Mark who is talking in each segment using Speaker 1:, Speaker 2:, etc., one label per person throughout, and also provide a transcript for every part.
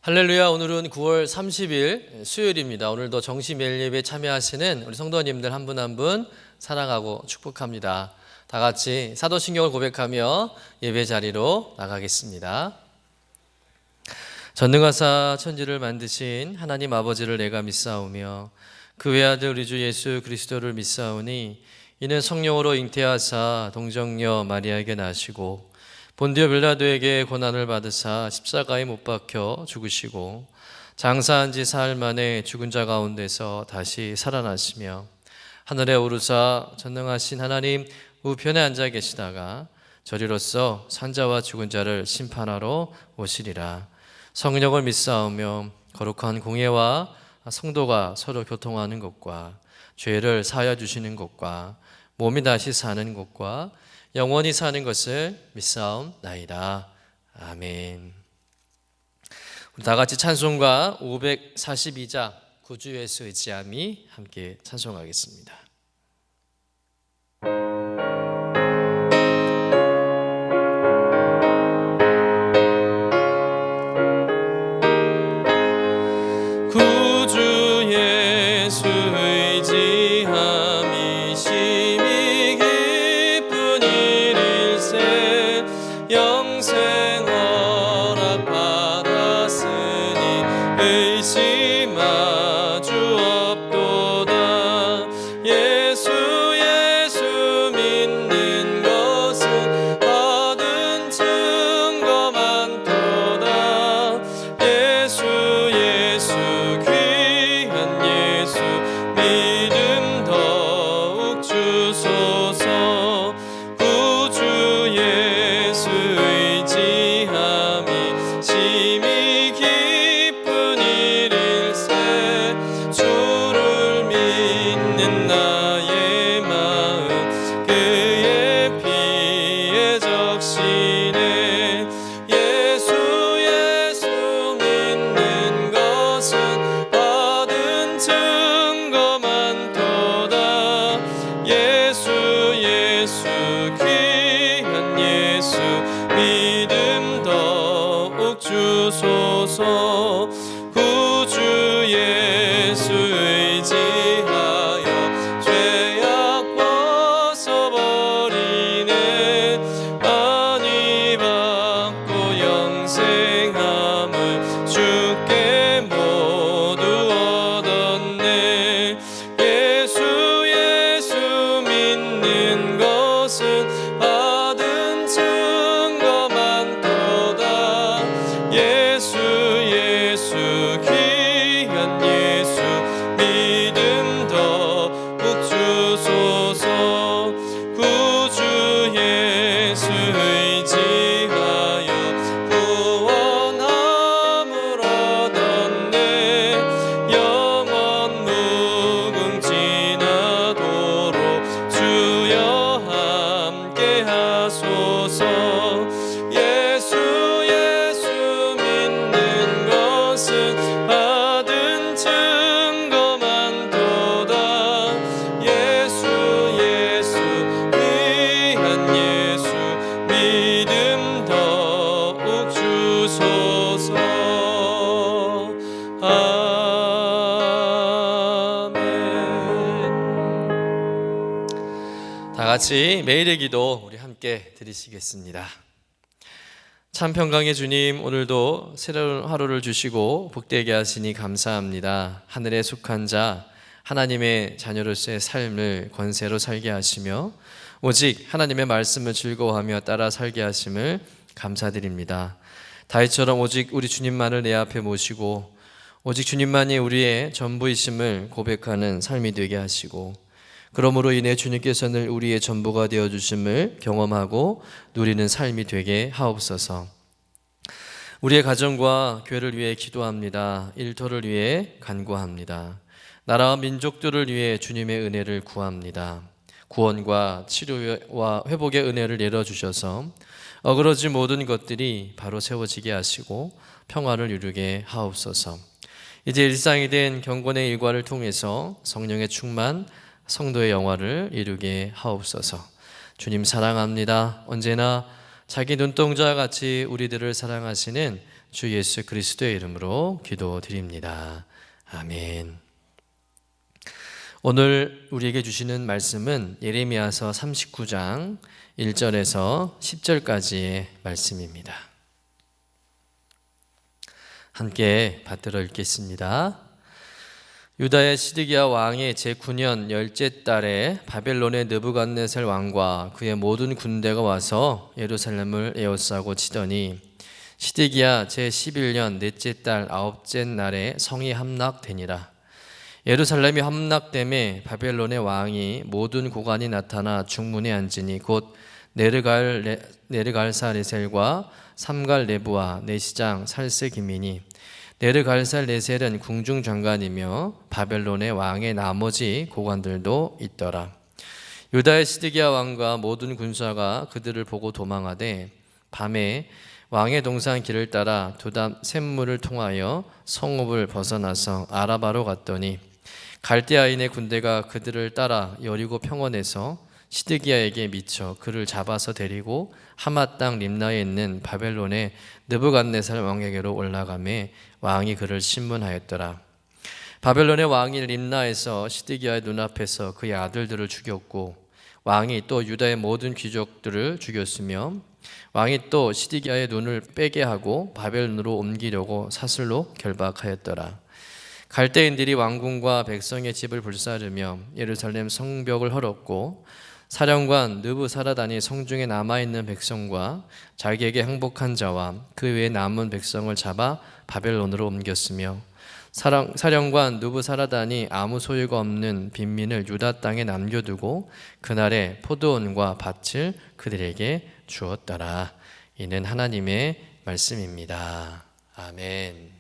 Speaker 1: 할렐루야. 오늘은 9월 30일 수요일입니다. 오늘도 정시 매일 예배에 참여하시는 우리 성도님들 한 분 한 분 사랑하고 축복합니다. 다 같이 사도신경을 고백하며 예배 자리로 나가겠습니다. 전능하사 천지를 만드신 하나님 아버지를 내가 믿사오며 그 외아들 우리 주 예수 그리스도를 믿사오니 이는 성령으로 잉태하사 동정녀 마리아에게 나시고 본디오 빌라도에게 고난을 받으사 십자가에 못 박혀 죽으시고 장사한 지 사흘 만에 죽은 자 가운데서 다시 살아나시며 하늘에 오르사 전능하신 하나님 우편에 앉아 계시다가 저리로서 산자와 죽은 자를 심판하러 오시리라. 성령을 믿사오며 거룩한 공예와 성도가 서로 교통하는 것과 죄를 사하여 주시는 것과 몸이 다시 사는 것과 영원히 사는 것을 믿사옵나이다. 아멘. 우리 다 같이 찬송가 542장 구주 예수 의지함이 함께 찬송하겠습니다. 구주 예수 의지함이 심히 기쁜 일일세 영생 허락 받았으니 의심하 주 없도다. 예수 믿는 것은 받은 증거 많도다. 예수 귀한 예수 믿음 더욱 주소서. 구주 예수 의지함이 심히 기쁜 일일세 주를 믿는 나의 마음 그의 피에 적시네. 예수 믿는 것은 받은 증거 많도다. 예수 귀한 예수 믿음 더욱 주소서. 구주 예수 의지하여 죄악 벗어버리네. 많이 받고 영생함을 주께 모두 얻었네. 예수 믿는 것은 받은 증거 많도다. 예수 귀한 예수 믿음 더욱 주소서. 구주 예수 의지하여 구원함을 얻었네. 영원 무궁지나도록 주여 함께 하소서. 예수 믿는 것은 받은 증거 많도다. 예수 귀한 예수 믿음 더욱 주소서. 아멘. 다 같이 매일의 기도 우리 함께 드리시겠습니다. 참 평강의 주님, 오늘도 새로운 하루를 주시고 복되게 하시니 감사합니다. 하늘에 속한 자 하나님의 자녀로서의 삶을 권세로 살게 하시며 오직 하나님의 말씀을 즐거워하며 따라 살게 하심을 감사드립니다. 다윗처럼 오직 우리 주님만을 내 앞에 모시고 오직 주님만이 우리의 전부이심을 고백하는 삶이 되게 하시고 그러므로 인해 주님께서 늘 우리의 전부가 되어주심을 경험하고 누리는 삶이 되게 하옵소서. 우리의 가정과 교회를 위해 기도합니다. 일터를 위해 간구합니다. 나라와 민족들을 위해 주님의 은혜를 구합니다. 구원과 치료와 회복의 은혜를 내려주셔서 어그러진 모든 것들이 바로 세워지게 하시고 평화를 이루게 하옵소서. 이제 일상이 된 경건의 일과를 통해서 성령의 충만, 성도의 영화를 이루게 하옵소서. 주님 사랑합니다. 언제나 자기 눈동자와 같이 우리들을 사랑하시는 주 예수 그리스도의 이름으로 기도드립니다. 아멘. 오늘 우리에게 주시는 말씀은 예레미야서 39장 1절에서 10절까지의 말씀입니다. 함께 받들어 읽겠습니다. 유다의 시드기야 왕의 제9년 열째 달에 바벨론의 느부갓네살 왕과 그의 모든 군대가 와서 예루살렘을 에워싸고 치더니 시드기야 제11년 넷째 달 아홉째 날에 성이 함락되니라. 예루살렘이 함락됨에 바벨론의 왕이 모든 고관이 나타나 중문에 앉으니 곧 네르갈사레셀과 삼갈네부와 내시장 살세기민이 네르갈살레셀은 궁중장관이며 바벨론의 왕의 나머지 고관들도 있더라. 유다의 시드기야 왕과 모든 군사가 그들을 보고 도망하되 밤에 왕의 동산 길을 따라 두담 샘물을 통하여 성읍을 벗어나서 아라바로 갔더니 갈대아인의 군대가 그들을 따라 여리고 평원에서 시드기야에게 미쳐 그를 잡아서 데리고 하맛 땅 림나에 있는 바벨론의 느부갓네살 왕에게로 올라가매 왕이 그를 신문하였더라. 바벨론의 왕이 림나에서 시드기야의 눈앞에서 그의 아들들을 죽였고 왕이 또 유다의 모든 귀족들을 죽였으며 왕이 또 시드기야의 눈을 빼게 하고 바벨론으로 옮기려고 사슬로 결박하였더라. 갈대인들이 왕궁과 백성의 집을 불사르며 예루살렘 성벽을 헐었고 사령관 느부사라단이 성중에 남아있는 백성과 자기에게 항복한 자와 그 외에 남은 백성을 잡아 바벨론으로 옮겼으며 사령관 느부사라단이 아무 소유가 없는 빈민을 유다 땅에 남겨두고 그날에 포도원과 밭을 그들에게 주었더라. 이는 하나님의 말씀입니다. 아멘.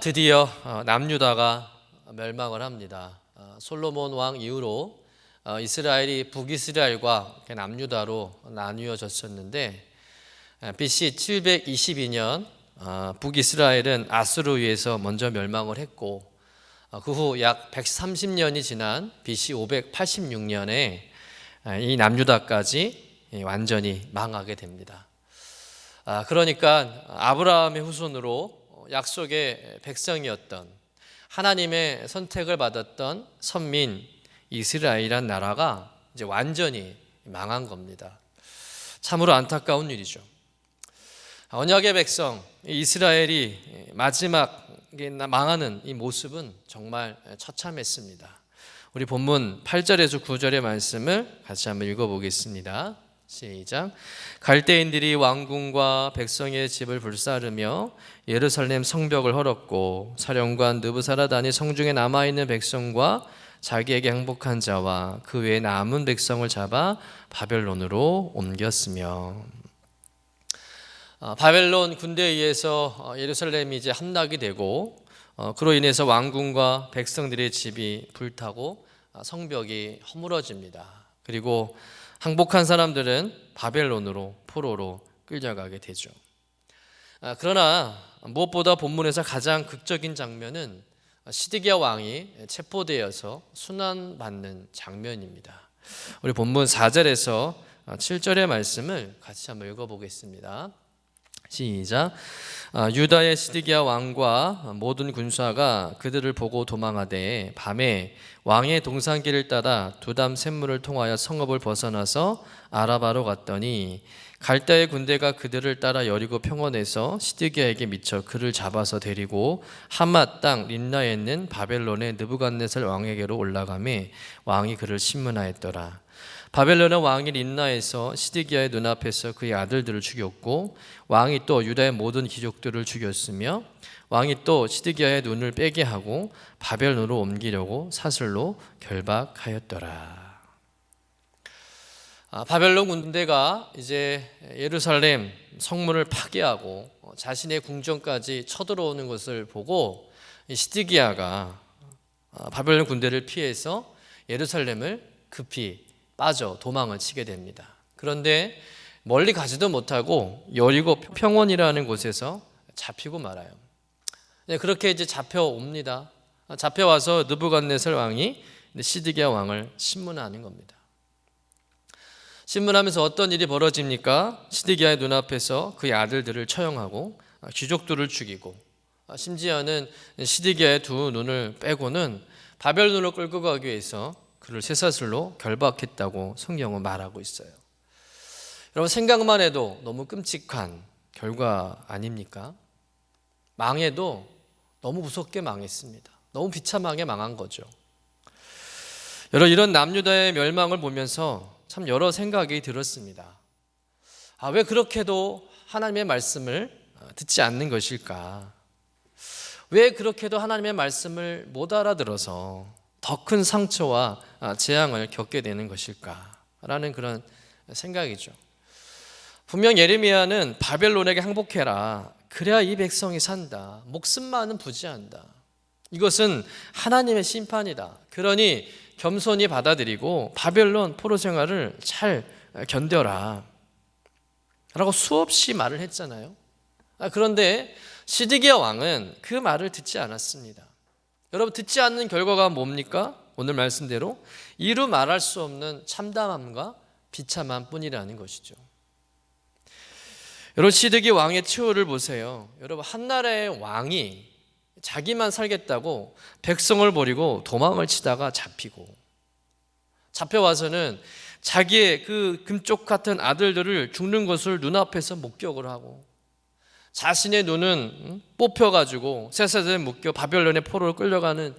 Speaker 1: 드디어 남유다가 멸망을 합니다. 솔로몬 왕 이후로 이스라엘이 북이스라엘과 남유다로 나뉘어졌었는데 BC 722년 북이스라엘은 아수르에 의해서 먼저 멸망을 했고 그 후 약 130년이 지난 BC 586년에 이 남유다까지 완전히 망하게 됩니다. 그러니까 아브라함의 후손으로 약속의 백성이었던 하나님의 선택을 받았던 선민 이스라엘이란 나라가 이제 완전히 망한 겁니다. 참으로 안타까운 일이죠. 언약의 백성 이스라엘이 마지막에 망하는 이 모습은 정말 처참했습니다. 우리 본문 8절에서 9절의 말씀을 같이 한번 읽어보겠습니다. 시작. 갈대인들이 왕궁과 백성의 집을 불사르며 예루살렘 성벽을 헐었고 사령관 느부사라단이 성중에 남아있는 백성과 자기에게 항복한 자와 그 외에 남은 백성을 잡아 바벨론으로 옮겼으며 바벨론 군대에 의해서 예루살렘이 이제 함락이 되고 그로 인해서 왕궁과 백성들의 집이 불타고 성벽이 허물어집니다. 그리고 항복한 사람들은 바벨론으로 포로로 끌려가게 되죠. 그러나 무엇보다 본문에서 가장 극적인 장면은 시드기야 왕이 체포되어서 순환받는 장면입니다. 우리 본문 4절에서 7절의 말씀을 같이 한번 읽어보겠습니다. 시작. 유다의 시드기야 왕과 모든 군사가 그들을 보고 도망하되 밤에 왕의 동산길을 따라 두담 샘물을 통하여 성읍을 벗어나서 아라바로 갔더니 갈대의 군대가 그들을 따라 여리고 평원에서 시드기야에게 미쳐 그를 잡아서 데리고 하맛 땅 림나에 있는 바벨론의 느부갓네살 왕에게로 올라가매 왕이 그를 신문하였더라. 바벨론의 왕이 림나에서 시드기야의 눈앞에서 그의 아들들을 죽였고 왕이 또 유다의 모든 귀족들을 죽였으며 왕이 또 시드기야의 눈을 빼게 하고 바벨론으로 옮기려고 사슬로 결박하였더라. 바벨론 군대가 이제 예루살렘 성문을 파괴하고 자신의 궁전까지 쳐들어오는 것을 보고 시드기야가 바벨론 군대를 피해서 예루살렘을 급히 빠져 도망을 치게 됩니다. 그런데 멀리 가지도 못하고 여리고 평원이라는 곳에서 잡히고 말아요. 그렇게 이제 잡혀옵니다. 잡혀와서 느부갓네살 왕이 시드기야 왕을 신문하는 겁니다. 신문하면서 어떤 일이 벌어집니까? 시드기야의 눈앞에서 그의 아들들을 처형하고 귀족들을 죽이고 심지어는 시드기야의 두 눈을 빼고는 바벨론으로 끌고 가기 위해서 그를 쇠사슬로 결박했다고 성경은 말하고 있어요. 여러분, 생각만 해도 너무 끔찍한 결과 아닙니까? 망해도 너무 무섭게 망했습니다. 너무 비참하게 망한 거죠. 여러분, 이런 남유다의 멸망을 보면서 참 여러 생각이 들었습니다. 왜 그렇게도 하나님의 말씀을 듣지 않는 것일까? 왜 그렇게도 하나님의 말씀을 못 알아들어서 더 큰 상처와 재앙을 겪게 되는 것일까? 라는 그런 생각이죠. 분명 예레미야는 바벨론에게 항복해라. 그래야 이 백성이 산다. 목숨만은 부지한다. 이것은 하나님의 심판이다. 그러니 겸손히 받아들이고 바벨론 포로 생활을 잘 견뎌라 라고 수없이 말을 했잖아요. 그런데 시드기야 왕은 그 말을 듣지 않았습니다. 여러분, 듣지 않는 결과가 뭡니까? 오늘 말씀대로 이루 말할 수 없는 참담함과 비참함 뿐이라는 것이죠. 여러분, 시드기 왕의 최후를 보세요. 여러분, 한 나라의 왕이 자기만 살겠다고 백성을 버리고 도망을 치다가 잡혀와서는 자기의 그 금쪽 같은 아들들을 죽는 것을 눈앞에서 목격을 하고 자신의 눈은 뽑혀가지고 쇠사슬에 묶여 바벨론의 포로로 끌려가는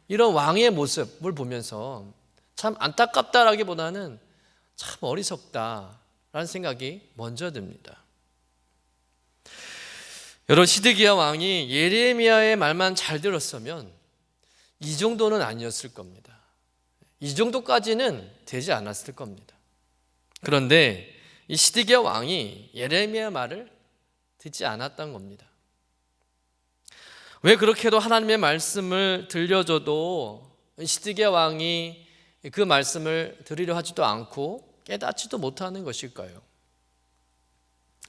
Speaker 1: 이런 왕의 모습을 보면서 참 안타깝다라기보다는 참 어리석다라는 생각이 먼저 듭니다. 여러분, 시드기야 왕이 예레미야의 말만 잘 들었으면 이 정도는 아니었을 겁니다. 이 정도까지는 되지 않았을 겁니다. 그런데 이 시드기야 왕이 예레미야 말을 듣지 않았던 겁니다. 왜 그렇게도 하나님의 말씀을 들려줘도 시드기야 왕이 그 말씀을 들으려 하지도 않고 깨닫지도 못하는 것일까요?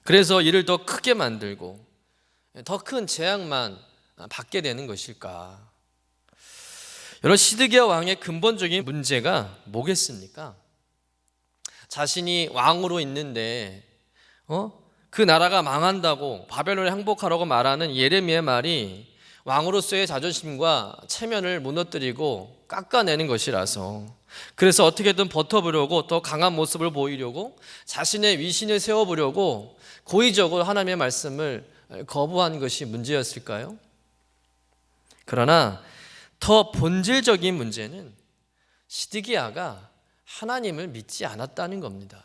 Speaker 1: 그래서 이를 더 크게 만들고 더 큰 재앙만 받게 되는 것일까? 여러분, 시드기야 왕의 근본적인 문제가 뭐겠습니까? 자신이 왕으로 있는데 그 나라가 망한다고 바벨론에 항복하라고 말하는 예레미야의 말이 왕으로서의 자존심과 체면을 무너뜨리고 깎아내는 것이라서, 그래서 어떻게든 버텨보려고 더 강한 모습을 보이려고 자신의 위신을 세워보려고 고의적으로 하나님의 말씀을 거부한 것이 문제였을까요? 그러나 더 본질적인 문제는 시드기야가 하나님을 믿지 않았다는 겁니다.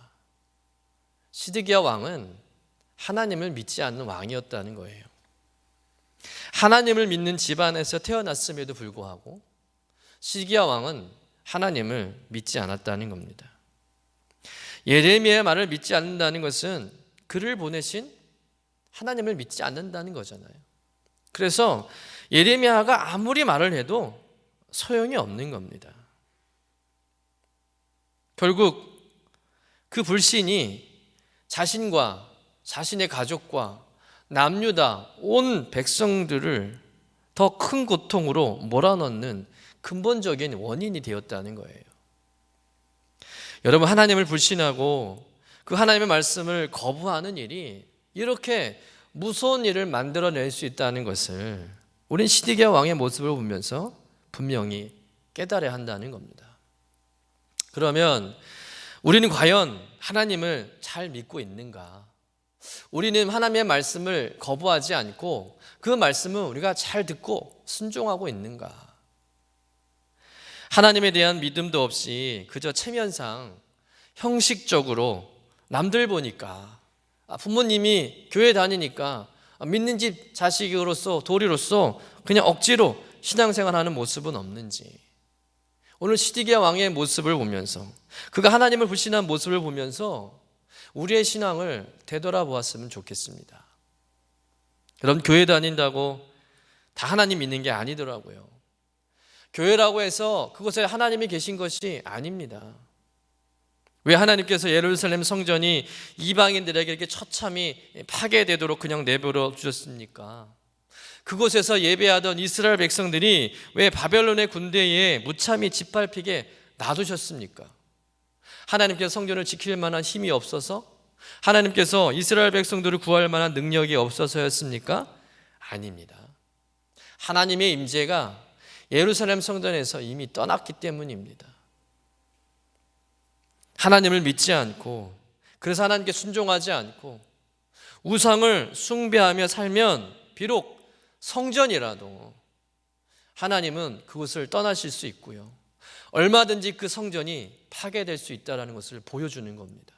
Speaker 1: 시드기야 왕은 하나님을 믿지 않는 왕이었다는 거예요. 하나님을 믿는 집안에서 태어났음에도 불구하고 시드기야 왕은 하나님을 믿지 않았다는 겁니다. 예레미야의 말을 믿지 않는다는 것은 그를 보내신 하나님을 믿지 않는다는 거잖아요. 그래서 예레미야가 아무리 말을 해도 소용이 없는 겁니다. 결국 그 불신이 자신과 자신의 가족과 남유다 온 백성들을 더 큰 고통으로 몰아넣는 근본적인 원인이 되었다는 거예요. 여러분, 하나님을 불신하고 그 하나님의 말씀을 거부하는 일이 이렇게 무서운 일을 만들어낼 수 있다는 것을 우린 시드기야 왕의 모습을 보면서 분명히 깨달아야 한다는 겁니다. 그러면 우리는 과연 하나님을 잘 믿고 있는가? 우리는 하나님의 말씀을 거부하지 않고 그 말씀을 우리가 잘 듣고 순종하고 있는가? 하나님에 대한 믿음도 없이 그저 체면상 형식적으로 남들 보니까 부모님이 교회 다니니까 믿는 집 자식으로서 도리로서 그냥 억지로 신앙생활하는 모습은 없는지, 오늘 시드기야 왕의 모습을 보면서 그가 하나님을 불신한 모습을 보면서 우리의 신앙을 되돌아보았으면 좋겠습니다. 여러분, 교회 다닌다고 다 하나님 믿는 게 아니더라고요. 교회라고 해서 그곳에 하나님이 계신 것이 아닙니다. 왜 하나님께서 예루살렘 성전이 이방인들에게 이렇게 처참히 파괴되도록 그냥 내버려 주셨습니까? 그곳에서 예배하던 이스라엘 백성들이 왜 바벨론의 군대에 무참히 짓밟히게 놔두셨습니까? 하나님께서 성전을 지킬 만한 힘이 없어서? 하나님께서 이스라엘 백성들을 구할 만한 능력이 없어서였습니까? 아닙니다. 하나님의 임재가 예루살렘 성전에서 이미 떠났기 때문입니다. 하나님을 믿지 않고, 그래서 하나님께 순종하지 않고 우상을 숭배하며 살면 비록 성전이라도 하나님은 그것을 떠나실 수 있고요, 얼마든지 그 성전이 파괴될 수 있다는 것을 보여주는 겁니다.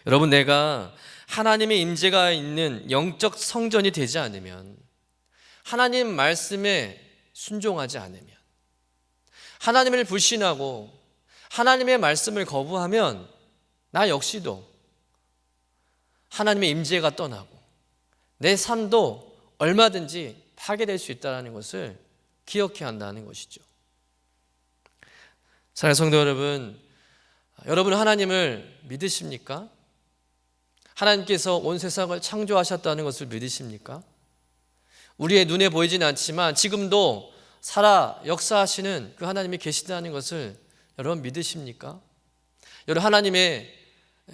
Speaker 1: 여러분, 내가 하나님의 임재가 있는 영적 성전이 되지 않으면, 하나님 말씀에 순종하지 않으면, 하나님을 불신하고 하나님의 말씀을 거부하면 나 역시도 하나님의 임재가 떠나고 내 삶도 얼마든지 파괴될 수 있다는 것을 기억해야 한다는 것이죠. 사랑하는 성도 여러분, 여러분 하나님을 믿으십니까? 하나님께서 온 세상을 창조하셨다는 것을 믿으십니까? 우리의 눈에 보이지는 않지만 지금도 살아 역사하시는 그 하나님이 계시다는 것을 여러분 믿으십니까? 여러분 하나님의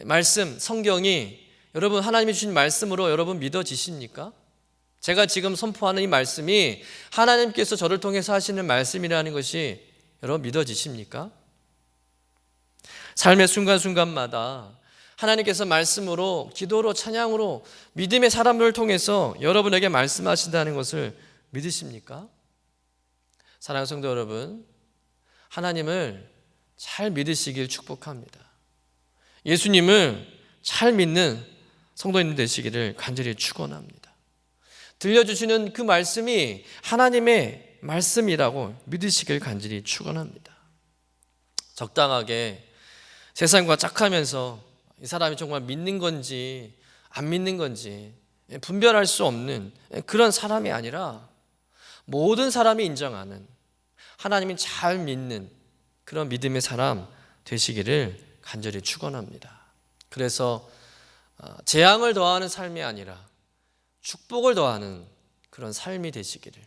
Speaker 1: 말씀, 성경이 여러분 하나님이 주신 말씀으로 여러분 믿어지십니까? 제가 지금 선포하는 이 말씀이 하나님께서 저를 통해서 하시는 말씀이라는 것이 여러분 믿어지십니까? 삶의 순간순간마다 하나님께서 말씀으로, 기도로, 찬양으로, 믿음의 사람들을 통해서 여러분에게 말씀하신다는 것을 믿으십니까? 사랑하는 성도 여러분, 하나님을 잘 믿으시길 축복합니다. 예수님을 잘 믿는 성도님 되시기를 간절히 축원합니다. 들려주시는 그 말씀이 하나님의 말씀이라고 믿으시길 간절히 축원합니다. 적당하게 세상과 짝하면서 이 사람이 정말 믿는 건지 안 믿는 건지 분별할 수 없는 그런 사람이 아니라 모든 사람이 인정하는, 하나님이 잘 믿는 그런 믿음의 사람 되시기를 간절히 축원합니다. 그래서 재앙을 더하는 삶이 아니라 축복을 더하는 그런 삶이 되시기를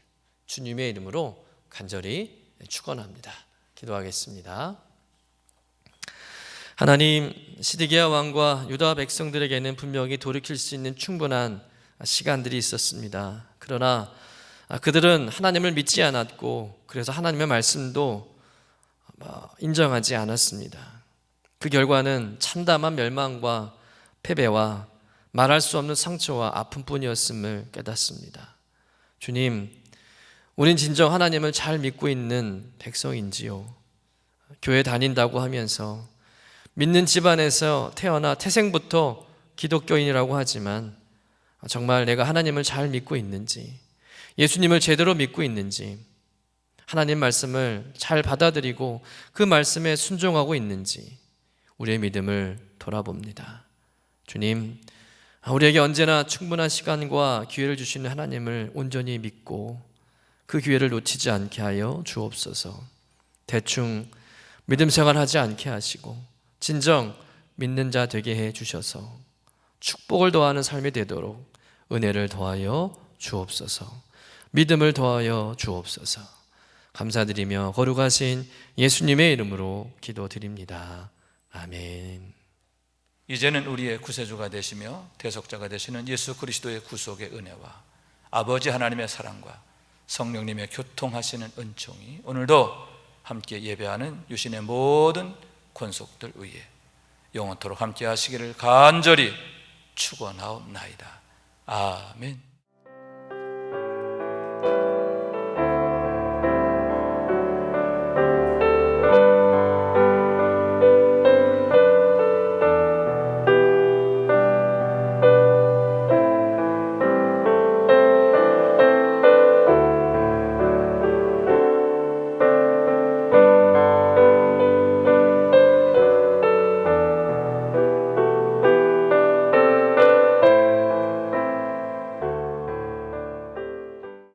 Speaker 1: 주님의 이름으로 간절히 축원합니다. 기도하겠습니다. 하나님, 시드기야 왕과 유다 백성들에게는 분명히 돌이킬 수 있는 충분한 시간들이 있었습니다. 그러나 그들은 하나님을 믿지 않았고, 그래서 하나님의 말씀도 인정하지 않았습니다. 그 결과는 참담한 멸망과 패배와 말할 수 없는 상처와 아픔뿐이었음을 깨닫습니다. 주님, 우린 진정 하나님을 잘 믿고 있는 백성인지요? 교회 다닌다고 하면서 믿는 집안에서 태어나 태생부터 기독교인이라고 하지만 정말 내가 하나님을 잘 믿고 있는지, 예수님을 제대로 믿고 있는지, 하나님 말씀을 잘 받아들이고 그 말씀에 순종하고 있는지 우리의 믿음을 돌아봅니다. 주님, 우리에게 언제나 충분한 시간과 기회를 주시는 하나님을 온전히 믿고 그 기회를 놓치지 않게 하여 주옵소서. 대충 믿음 생활하지 않게 하시고 진정 믿는 자 되게 해 주셔서 축복을 더하는 삶이 되도록 은혜를 더하여 주옵소서. 믿음을 더하여 주옵소서. 감사드리며 거룩하신 예수님의 이름으로 기도드립니다. 아멘.
Speaker 2: 이제는 우리의 구세주가 되시며 대속자가 되시는 예수 그리스도의 구속의 은혜와 아버지 하나님의 사랑과 성령님의 교통하시는 은총이 오늘도 함께 예배하는 유신의 모든 권속들 위에 영원토록 함께 하시기를 간절히 축원하옵나이다. 아멘.